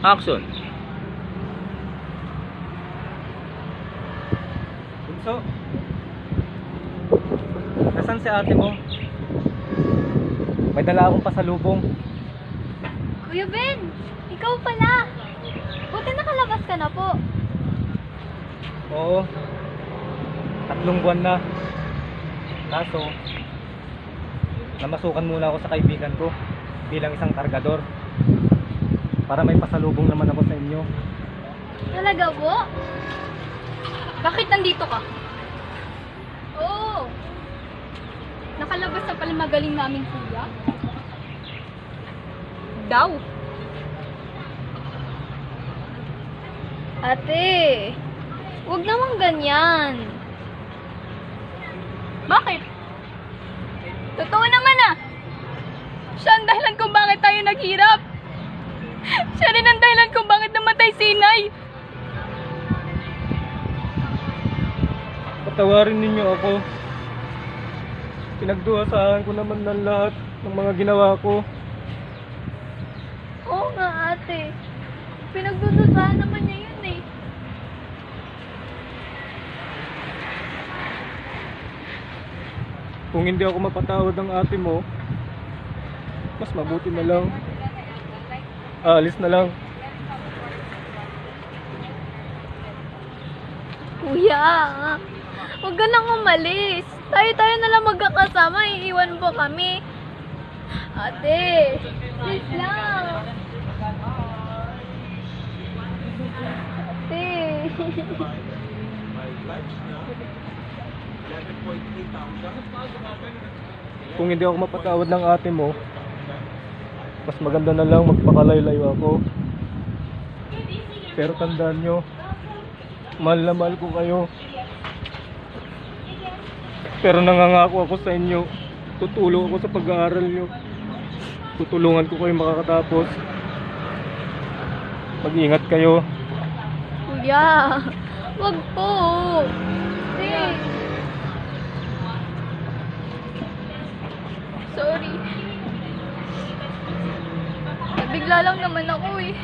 Action. Bunso, nasaan si ate mo? May dala akong pasalubong. Kuya Ben, ikaw pala. Buti nakalabas ka na po. Oo, 3 buwan na. Kaso, namasukan muna ako sa kaibigan ko bilang isang kargador para may pasalubong naman ako sa inyo. Talaga po? Bakit nandito ka? Oo. Nakalabas na pala magaling namin kuya. Daw. Ate, huwag naman ganyan. Bakit? Totoo naman ah. Siya ang dahilan kung bakit tayo naghirap. Siya rin ang dahilan kung bakit namatay si Inay. Patawarin ninyo ako. Pinagdusahan ko naman ng lahat ng mga ginawa ko. Oo nga ate. Pinagdudusahan naman niya yun eh. Kung hindi ako mapatawad ng ate mo, mas mabuti na lang. Aalis na lang. Kuya, huwag ka nang umalis. Tayo na lang magkakasama. Iiwan mo kami. Ate, please lang. Ate. Kung hindi ako mapatawad ng ate mo, mas maganda na lang magpakalayo-layo ako. Pero tandaan nyo, mahal na mahal ko kayo. Pero nangangako ako sa inyo, tutulong ako sa pag-aaral nyo. Tutulungan ko kayo makakatapos. Mag-ingat kayo. Kuya, wag po. Ate. Sorry. Nabigla lang naman ako eh.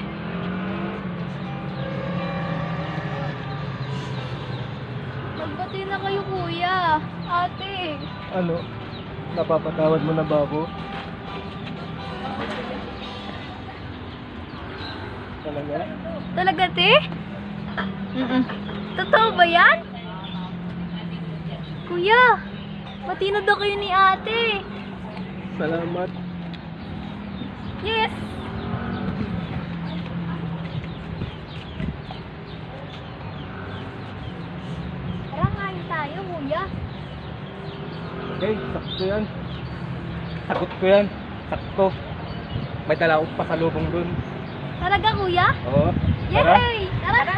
Magbati na kayo kuya. Ate. Ano? Napapatawad mo na ba ako? Talaga? Talaga, te? Totoo ba yan? Kuya, bati na daw kayo ni ate. Salamat. Yes. Tara, ngayon tayo, kuya. Okay, sakto yan. Sagot ko yan. Sakto. May dala akong pasalubong dun. Talaga, kuya? Oo. Tara. Yay! Tara!